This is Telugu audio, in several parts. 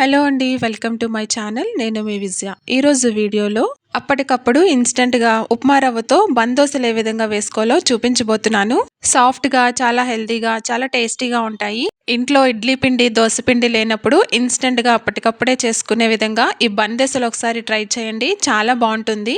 హలో అండి, వెల్కమ్ టు మై ఛానల్. నేను మీ విజయ. ఈరోజు వీడియోలో అప్పటికప్పుడు ఇన్స్టెంట్గా ఉప్మా రవ్వతో బందోసలు ఏ విధంగా వేసుకోవాలో చూపించబోతున్నాను. సాఫ్ట్గా, చాలా హెల్తీగా, చాలా టేస్టీగా ఉంటాయి. ఇంట్లో ఇడ్లీ పిండి, దోశ పిండి లేనప్పుడు ఇన్స్టెంట్గా అప్పటికప్పుడే చేసుకునే విధంగా ఈ బందోసలు ఒకసారి ట్రై చేయండి. చాలా బాగుంటుంది.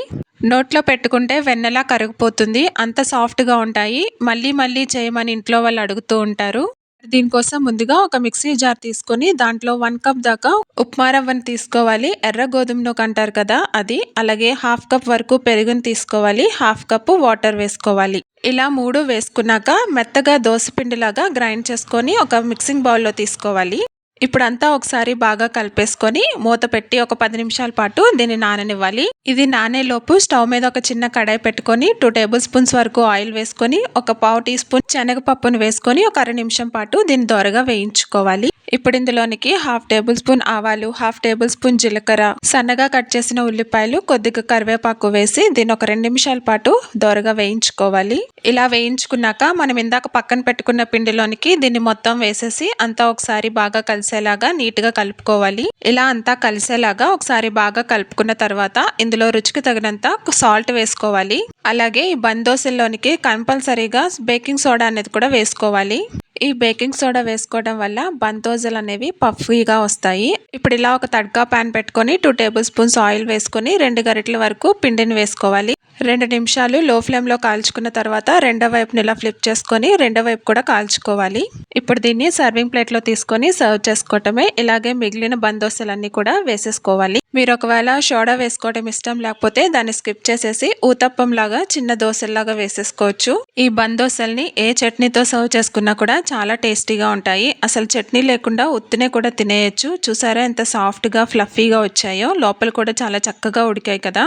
నోట్లో పెట్టుకుంటే వెన్నెలా కరిగిపోతుంది. అంత సాఫ్ట్గా ఉంటాయి. మళ్ళీ మళ్ళీ చేయమని ఇంట్లో వాళ్ళు అడుగుతూ ఉంటారు. దీనికోసం ముందుగా ఒక మిక్సీ జార్ తీసుకొని దాంట్లో 1 కప్ దాకా ఉప్మా రవ్వను తీసుకోవాలి. ఎర్ర గోధుమ నూక అంటారు కదా, అది. అలాగే 1/2 కప్ వరకు పెరుగును తీసుకోవాలి. 1/2 కప్ వాటర్ వేసుకోవాలి. ఇలా 3 వేసుకున్నాక మెత్తగా దోసపిండిలాగా గ్రైండ్ చేసుకొని ఒక మిక్సింగ్ బౌల్లో తీసుకోవాలి. ఇప్పుడంతా ఒకసారి బాగా కలిపేసుకొని మూత పెట్టి ఒక 10 నిమిషాల పాటు దీన్ని నాననివ్వాలి. ఇది నానేలోపు స్టవ్ మీద ఒక చిన్న కడాయి పెట్టుకొని 2 టేబుల్ స్పూన్స్ వరకు ఆయిల్ వేసుకొని ఒక పావు టీ స్పూన్ శనగపప్పును వేసుకొని ఒక అర నిమిషం పాటు దీన్ని దోరగా వేయించుకోవాలి. ఇప్పుడు ఇందులోనికి 1/2 టేబుల్ స్పూన్ ఆవాలు, 1/2 టేబుల్ స్పూన్ జీలకర్ర, సన్నగా కట్ చేసిన ఉల్లిపాయలు, కొద్దిగా కరివేపాకు వేసి దీన్ని ఒక 2 నిమిషాల పాటు దోరగా వేయించుకోవాలి. ఇలా వేయించుకున్నాక మనం ఇందాక పక్కన పెట్టుకున్న పిండిలోనికి దీన్ని మొత్తం వేసేసి అంతా ఒకసారి బాగా కలిసేలాగా నీట్గా కలుపుకోవాలి. ఇలా అంతా కలిసేలాగా ఒకసారి బాగా కలుపుకున్న తర్వాత ఇందులో రుచికి తగినంత సాల్ట్ వేసుకోవాలి. అలాగే ఈ బందోసల్లోనికి కంపల్సరీగా బేకింగ్ సోడా అనేది కూడా వేసుకోవాలి. ఈ బేకింగ్ సోడా వేసుకోవడం వల్ల బందోసలు అనేవి పఫీగా వస్తాయి. ఇప్పుడు ఇలా ఒక తడ్కా ప్యాన్ పెట్టుకొని 2 టేబుల్ స్పూన్స్ ఆయిల్ వేసుకొని 2 గరిటెల వరకు పిండిని వేసుకోవాలి. 2 నిమిషాలు లో ఫ్లేమ్లో కాల్చుకున్న తర్వాత రెండో వైపుని ఇలా ఫ్లిప్ చేసుకొని రెండో వైపు కూడా కాల్చుకోవాలి. ఇప్పుడు దీన్ని సర్వింగ్ ప్లేట్లో తీసుకొని సర్వ్ చేసుకోవటమే. ఇలాగే మిగిలిన బందోసలన్నీ కూడా వేసేసుకోవాలి. మీరు ఒకవేళ సోడా వేసుకోవడం ఇష్టం లేకపోతే దాన్ని స్కిప్ చేసేసి ఊతప్పం లాగా చిన్న దోశల్లాగా వేసేసుకోవచ్చు. ఈ బందోసల్ని ఏ చట్నీతో సర్వ్ చేసుకున్నా కూడా చాలా టేస్టీగా ఉంటాయి. అసలు చట్నీ లేకుండా ఉత్తినే కూడా తినేయచ్చు. చూసారా ఎంత సాఫ్ట్గా ఫ్లఫీగా వచ్చాయో. లోపల కూడా చాలా చక్కగా ఉడికాయి కదా.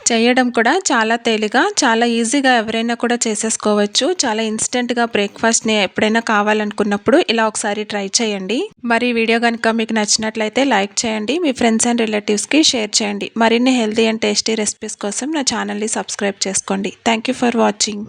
చేయడం కూడా చాలా తేలిగా, చాలా ఈజీగా ఎవరైనా కూడా చేసేసుకోవచ్చు. చాలా ఇన్స్టెంట్గా బ్రేక్ఫాస్ట్ని ఎప్పుడైనా కావాలనుకున్నప్పుడు ఇలా ఒకసారి ట్రై చేయండి. మరి వీడియో కనుక మీకు నచ్చినట్లయితే లైక్ చేయండి. మీ ఫ్రెండ్స్ అండ్ రిలేటివ్స్కి షేర్ చేయండి. మరిన్ని హెల్తీ అండ్ టేస్టీ రెసిపీస్ కోసం నా ఛానల్ని సబ్స్క్రైబ్ చేసుకోండి. Thank you for watching.